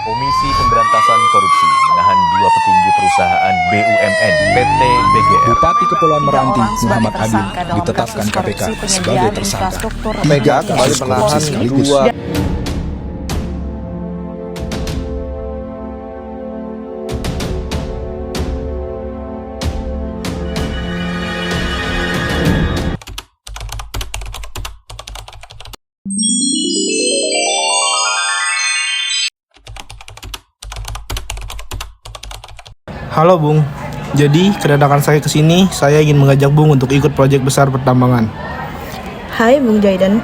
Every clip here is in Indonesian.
Komisi Pemberantasan Korupsi menahan dua petinggi perusahaan BUMN PT BGR. Bupati Kepulauan Meranti Muhammad Adil ditetapkan KPK sebagai tersangka. Mega kembali menahan dua Halo Bung, jadi kedatangan saya ke sini, saya ingin mengajak Bung untuk ikut proyek besar pertambangan. Hai Bung Jaidan,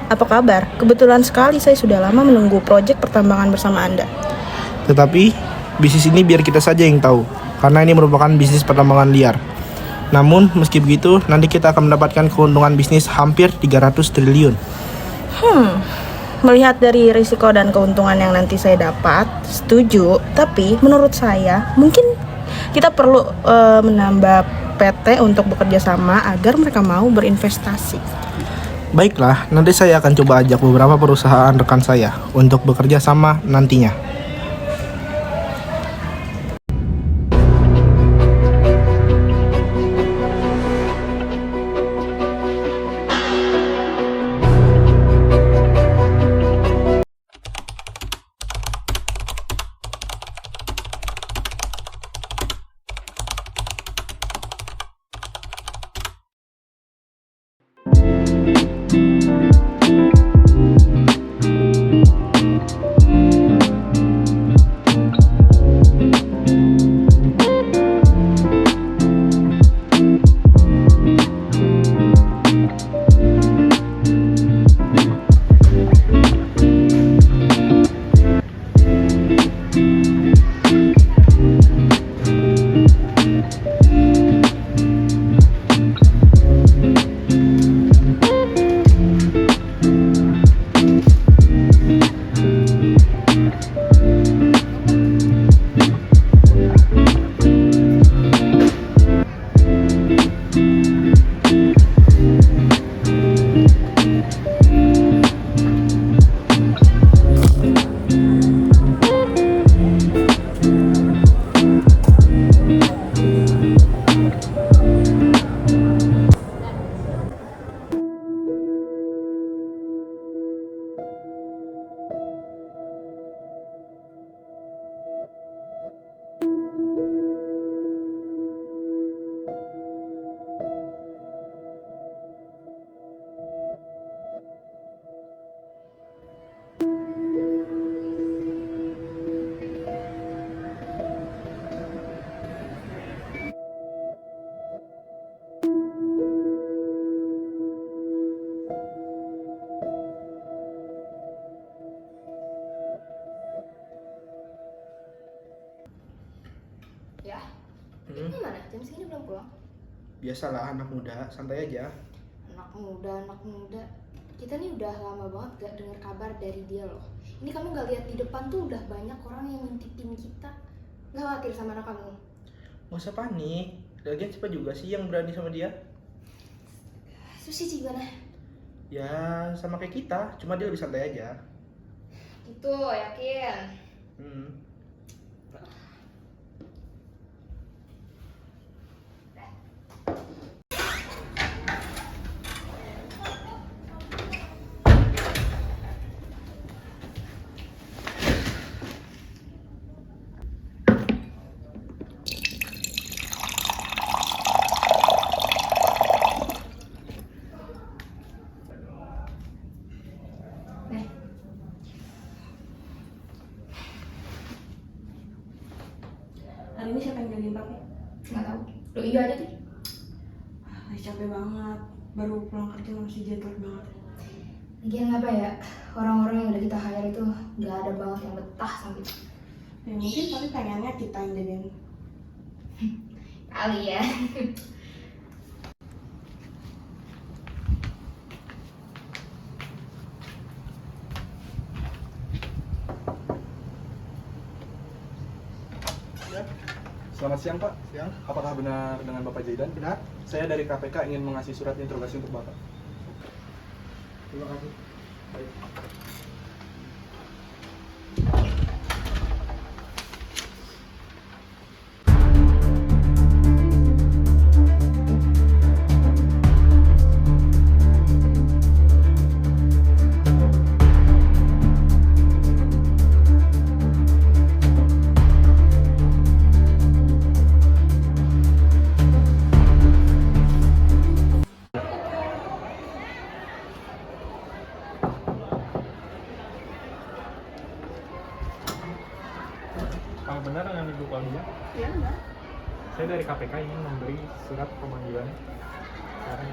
apa kabar? Kebetulan sekali saya sudah lama menunggu proyek pertambangan bersama Anda. Tetapi, bisnis ini biar kita saja yang tahu, karena ini merupakan bisnis pertambangan liar. Namun, meski begitu, nanti kita akan mendapatkan keuntungan bisnis hampir 300 triliun. Melihat dari risiko dan keuntungan yang nanti saya dapat, setuju. Tapi menurut saya, mungkin kita perlu menambah PT untuk bekerja sama agar mereka mau berinvestasi. Baiklah, nanti saya akan coba ajak beberapa perusahaan rekan saya untuk bekerja sama nantinya. Ya, ini mana? Jam segini belum pulang? Biasalah anak muda, santai aja. Anak muda. Kita nih udah lama banget gak dengar kabar dari dia loh. Ini kamu gak lihat di depan tuh udah banyak orang yang ngintipin kita. Gak khawatir sama anak kamu? Gak usah panik, lagian siapa juga sih yang berani sama dia? Susi gimana? Ya sama kayak kita, cuma dia lebih santai aja. Gitu, yakin? Hari ini siapa yang jagain papi? Gak tahu. Lo iya aja deh. Capek banget, baru pulang kerja masih jet lag banget. Lagian apa ya, orang-orang yang udah kita hire itu gak ada banget yang betah sama kita. Ya mungkin tapi pengennya kita yang jagain. Kali ya. Selamat siang Pak. Siang. Apakah benar dengan Bapak Jaidan? Benar. Saya dari KPK ingin mengasih surat interogasi untuk Bapak. Terima kasih. Baik. Apa benar dengan Ibu Claudia? Iya, enggak. Saya dari KPK ingin memberi surat pemanggilan. Sekarang.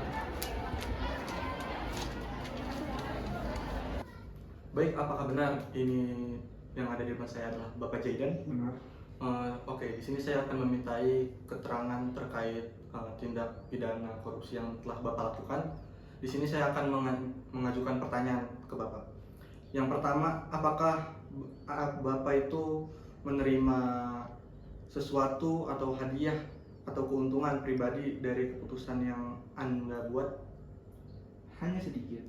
Baik, apakah benar ini yang ada di depan saya adalah Bapak Jaidan? Benar. Oke, di sini saya akan memintai keterangan terkait tindak pidana korupsi yang telah Bapak lakukan. Di sini saya akan mengajukan pertanyaan ke Bapak. Yang pertama, apakah Bapak itu menerima sesuatu atau hadiah atau keuntungan pribadi dari keputusan yang Anda buat? Hanya sedikit.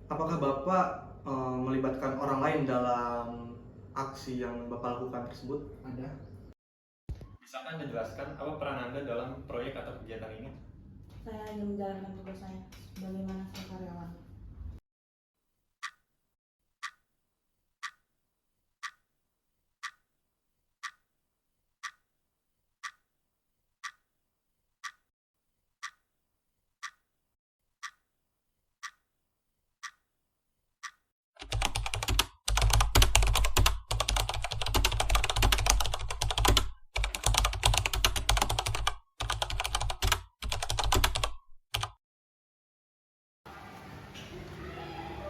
Apakah Bapak melibatkan orang lain dalam aksi yang Bapak lakukan tersebut? Ada. Bisakah Anda jelaskan apa peran Anda dalam proyek atau kegiatan ini? Saya hanya menjalankan tugas saya sebagaimana saya karyawan.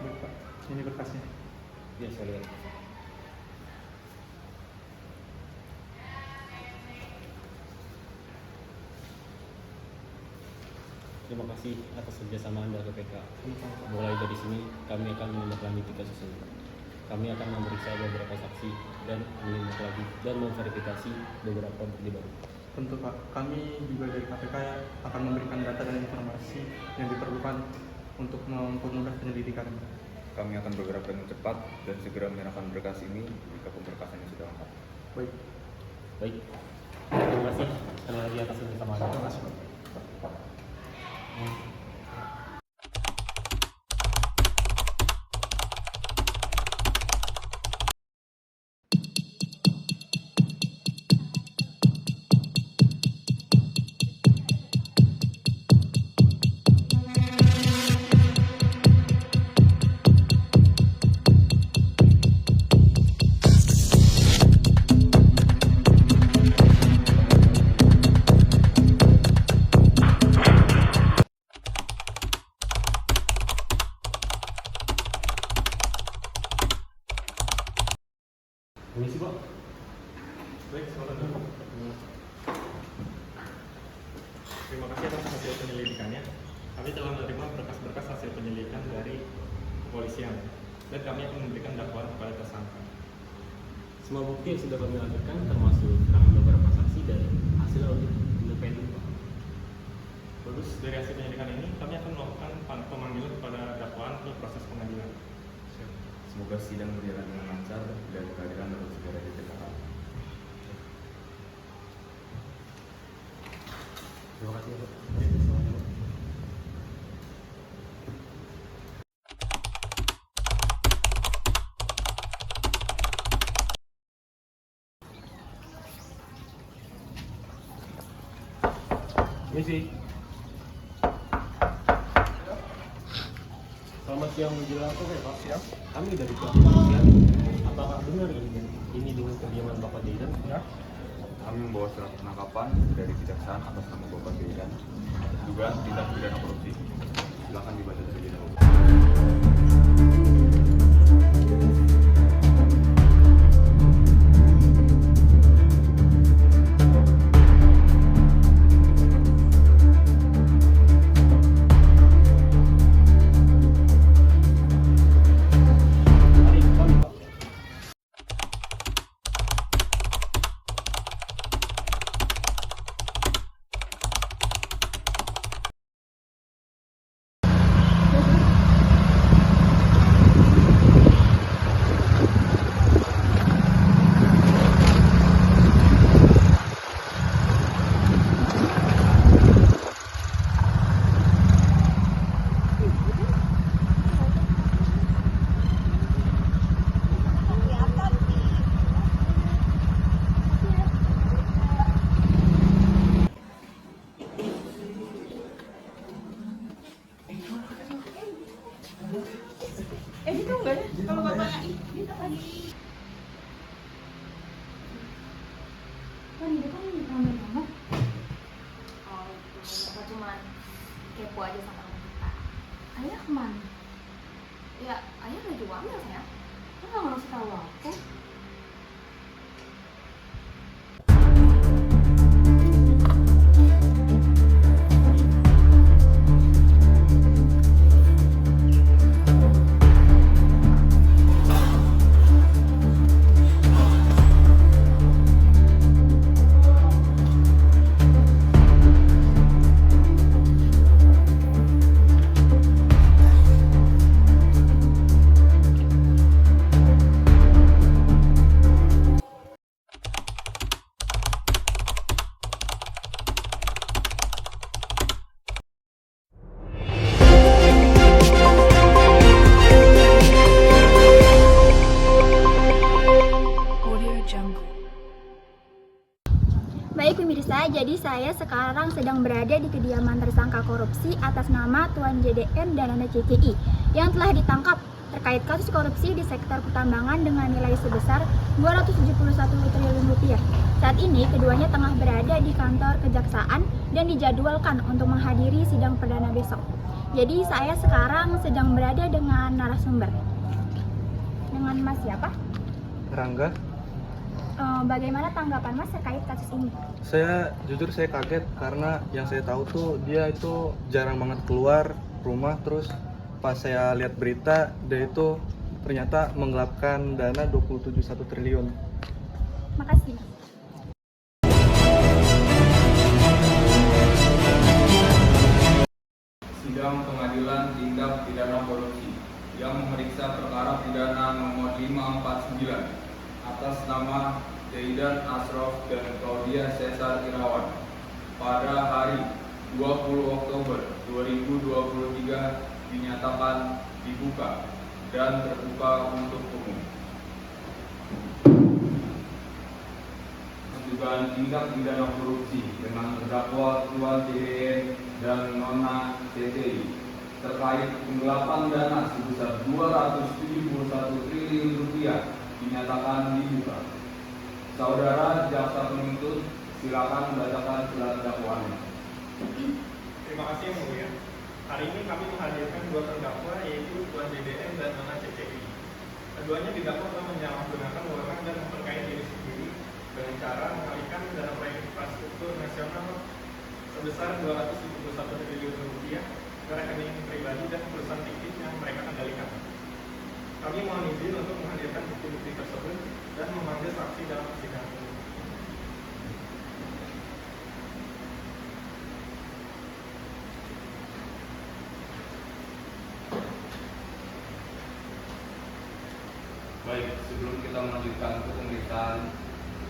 Baik, Pak. Ini berkasnya. Ya, saya lihat. Terima kasih atas kerjasama Anda KPK. Mulai dari sini, kami akan menindaklanjuti kasus ini. Kami akan memeriksa beberapa saksi dan menindaklanjuti dan memverifikasi beberapa bukti baru. Tentu Pak, kami juga dari KPK akan memberikan data dan informasi yang diperlukan untuk mempermudah penyelidikan. Kami akan bergerak dengan cepat dan segera menyerahkan berkas ini jika pemberkasannya sudah lengkap. Baik. Baik, terima kasih sekali lagi atas kerjasama Anda. Terima kasih Pak. Permisi, Pak. Baik, selamat datang. Terima kasih atas hasil penyelidikannya. Kami telah menerima berkas-berkas hasil penyelidikan dari kepolisian dan kami akan memberikan dakwaan kepada tersangka. Semua bukti yang sudah kami lakukan termasuk keterangan beberapa saksi dan hasil audit independen, Pak. Bagus, dari hasil penyelidikan ini kami akan melakukan pemanggilan kepada dakwaan ke proses pengadilan. Semoga sidang berjalan dengan lancar dan keadilan dapat segera ditegakkan. Terima kasih, Pak. Misi. Selamat siang menjelang sore, Pak. Siang. Kami dari pihak kepolisian. Apakah benar ini dengan kediaman Bapak Jaidan? Ya. Kami membawa surat penangkapan dari kejaksaan atas nama Bapak Jaidan atas dugaan tindak pidana korupsi. Silakan dibaca terlebih dahulu. Gitu enggak ya? Kalau bapaknya gitu lagi. aku? Baik pemirsa, jadi saya sekarang sedang berada di kediaman tersangka korupsi atas nama Tuan JDM dan Nana CCI yang telah ditangkap terkait kasus korupsi di sektor pertambangan dengan nilai sebesar 271 triliun rupiah. Saat ini keduanya tengah berada di kantor kejaksaan dan dijadwalkan untuk menghadiri sidang perdana besok. Jadi saya sekarang sedang berada dengan narasumber. Dengan Mas siapa? Rangga. Bagaimana tanggapan Mas terkait kasus ini? Jujur saya kaget karena yang saya tahu tuh dia itu jarang banget keluar rumah, terus pas saya lihat berita dia itu ternyata menggelapkan dana 271 triliun. Makasih. Sidang Pengadilan Tindak Pidana Korupsi yang memeriksa perkara pidana nomor 549 atas nama Zaidan Ashraf dan Claudia Cesar Irawan pada hari 20 Oktober 2023 dinyatakan dibuka dan terbuka untuk umum. Dugaan tindak pidana korupsi dengan terdakwa Tuan JDM dan Nona CCI terkait penggelapan dana sebesar 271 triliun rupiah dinyatakan dibuka. Saudara jaksa penuntut, silakan membacakan surat dakwaannya. Terima kasih yang mulia. Hari ini kami menghadirkan dua terdakwa yaitu Tuan JDM dan Nona CCI. Keduanya didakwa telah menyalahgunakan wewenang dan memperkaya diri sendiri dengan cara mengalihkan dana proyek infrastruktur nasional sebesar 271 triliun rupiah ke rekening pribadi dan perusahaan fiktif yang mereka kendalikan. Kami mohon izin untuk menghadirkan bukti-bukti tersebut dan memanggil saksi dalam persidangan. Baik, sebelum kita melanjutkan ke pemeriksaan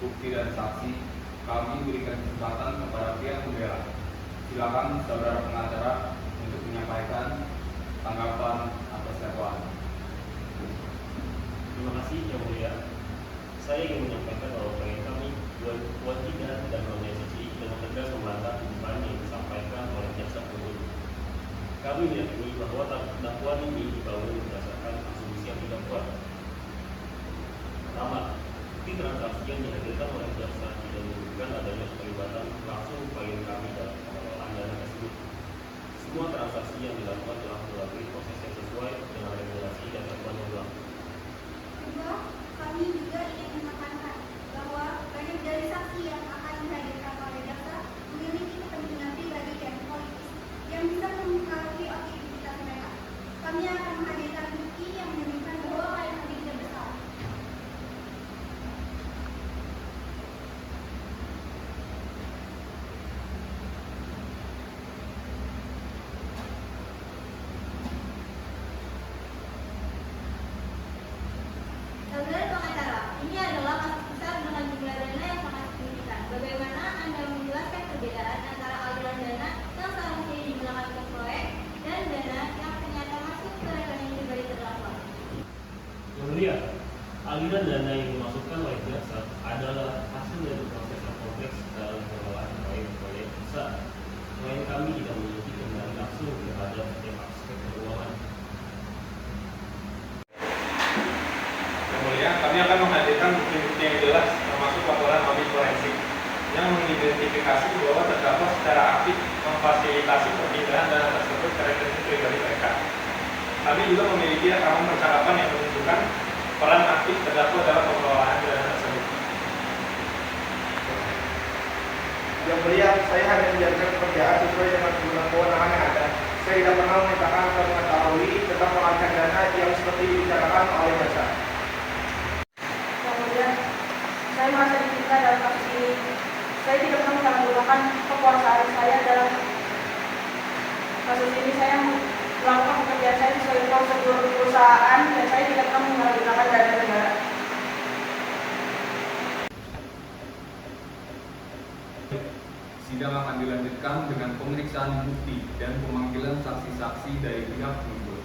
bukti dan saksi, kami berikan kesempatan kepada pihak pembela. Silakan saudara pengacara untuk menyampaikan tanggapan atas dakwaan. Terima kasih yang mulia. Saya ingin menyampaikan bahwa klien kami Tuan Ida dan Nona CCI dengan tegas membantah tuduhan yang disampaikan oleh jaksa penuntut. Kami meyakini bahwa dakwaan ini dibangun berdasarkan asumsi yang tidak kuat. Pertama, bukti transaksi yang dihadirkan oleh jaksa tidak menunjukkan adanya keterlibatan langsung klien kami dalam pengelolaan dana tersebut. Semua transaksi yang dilakukan telah melalui proses yang sesuai dengan regulasi dan aturan yang berlaku. Kedua, kami juga ingin menekankan bahwa banyak dari saksi yang akan dihadirkan oleh jaksa memiliki kepentingan pribadi dan politis yang bisa mempengaruhi aktivitas mereka. Kami akan menghadirkan bukti yang menunjukkan bahwa klien kami tidak bersalah. Saudara pengacara, ini adalah kasus besar dengan jumlah dana yang sangat signifikan. Bagaimana Anda menjelaskan perbedaan antara aliran dana yang seharusnya digunakan untuk proyek dan dana yang ternyata masuk ke rekening pribadi terdakwa? Yang mulia, aliran dana yang dimaksudkan oleh jaksa adalah hasil dari proses yang kompleks dalam pengelolaan proyek besar. Klien kami tidak memiliki kendali langsung terhadap setiap aspek keuangan. Kemudian kami akan menghadirkan bukti-bukti yang jelas termasuk laporan audit forensik yang mengidentifikasi bahwa terdakwa secara aktif memfasilitasi perpindahan dana tersebut ke rekening pribadi mereka. Kami juga memiliki rekaman percakapan yang menunjukkan peran aktif terdakwa dalam saya hanya menjalankan pekerjaan sesuai dengan kewenangan yang ada. Saya tidak pernah memintakan atau mengetahui tentang pengalihan dana yang seperti dibicarakan oleh jasa. Kemudian saya merasa dipinta dalam kasus ini. Saya tidak pernah menyalahgunakan kekuasaan saya dalam kasus ini. Saya melakukan pekerjaan saya sesuai prosedur perusahaan dan saya tidak pernah menyalahgunakan dana negara. Sidang akan dilanjutkan dengan pemeriksaan bukti dan pemanggilan saksi-saksi dari pihak penuntut.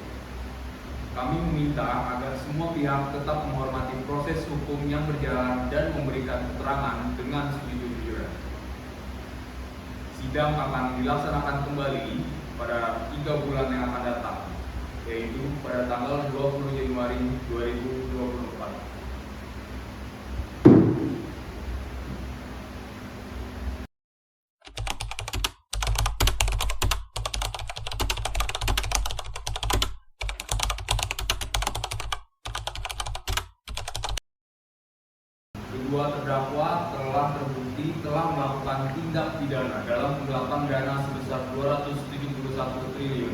Kami meminta agar semua pihak tetap menghormati proses hukum yang berjalan dan memberikan keterangan dengan sejujur-jujurnya. Sidang akan dilaksanakan kembali pada 3 bulan yang akan datang, yaitu pada tanggal 20 Januari 2024. Kedua terdakwa telah terbukti telah melakukan tindak pidana dalam penggelapan dana sebesar 271 triliun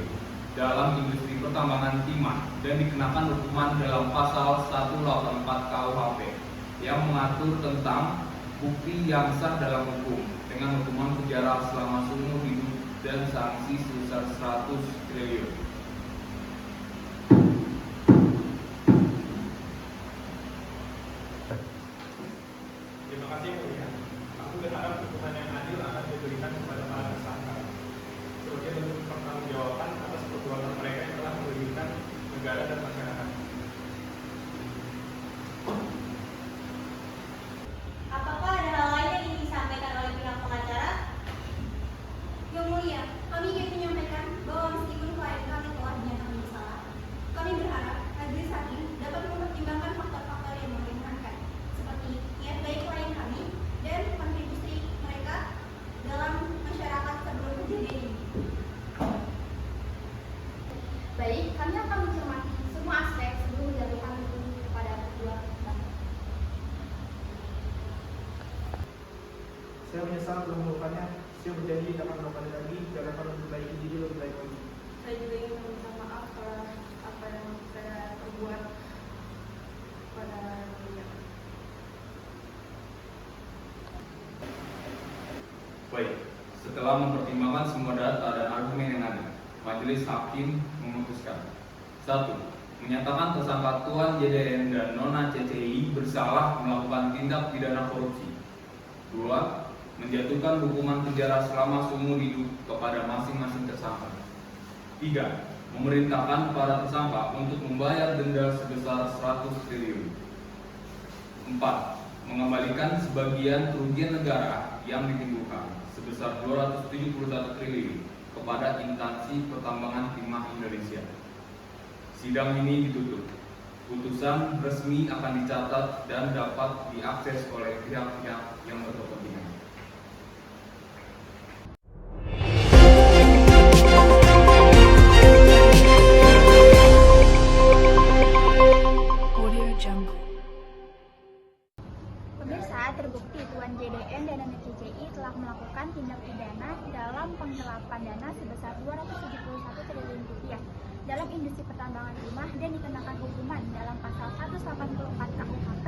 dalam industri pertambangan timah dan dikenakan hukuman dalam pasal 184 KUHP yang mengatur tentang bukti yang sah dalam hukum dengan hukuman penjara selama seumur hidup dan sanksi sebesar 100 triliun. Terima kasih yang mulia. Aku berharap hukuman yang adil akan diberikan kepada para tersangka sebagai bentuk pertanggungjawaban atas perbuatan mereka yang telah merugikan negara dan masyarakat. Apakah ada hal lain yang ingin disampaikan oleh pihak pengacara? Yang mulia, kami ingin menyampaikan bahwa meskipun klien kami telah dinyatakan bersalah, kami berharap majelis hakim dapat mempertimbangkan faktor-faktor yang meringankan, seperti niat baik klien kami dan kontribusi mereka dalam masyarakat sebelum kejadian ini. Baik, kami akan mencermati semua aspek sebelum menjatuhkan hukum kepada kedua terdakwa. Saya menyesal telah melakukannya. Saya berjanji tidak akan melakukannya lagi dan akan memperbaiki diri lebih baik lagi. Saya juga ingin meminta maaf atas apa yang saya perbuat pada dia. Baik, setelah mempertimbangkan semua data dan argumen yang ada, majelis hakim memutuskan: 1. Menyatakan tersangka Tuan JDN dan Nona CCI bersalah melakukan tindak pidana korupsi. 2. Menjatuhkan hukuman penjara selama seumur hidup kepada masing-masing tersangka. 3. Memerintahkan para tersangka untuk membayar denda sebesar 100 triliun. 4. Mengembalikan sebagian kerugian negara yang ditimbulkan sebesar 271 triliun kepada instansi pertambangan timah Indonesia. Sidang ini ditutup. Putusan resmi akan dicatat dan dapat diakses oleh pihak-pihak yang berkepentingan. Pemirsa, terbukti Tuan JDN dan Nona CCI telah melakukan tindak pidana dalam penggelapan dana sebesar 271 triliun rupiah dalam industri pertambangan timah dan dikenakan hukuman dalam pasal 184 KUHP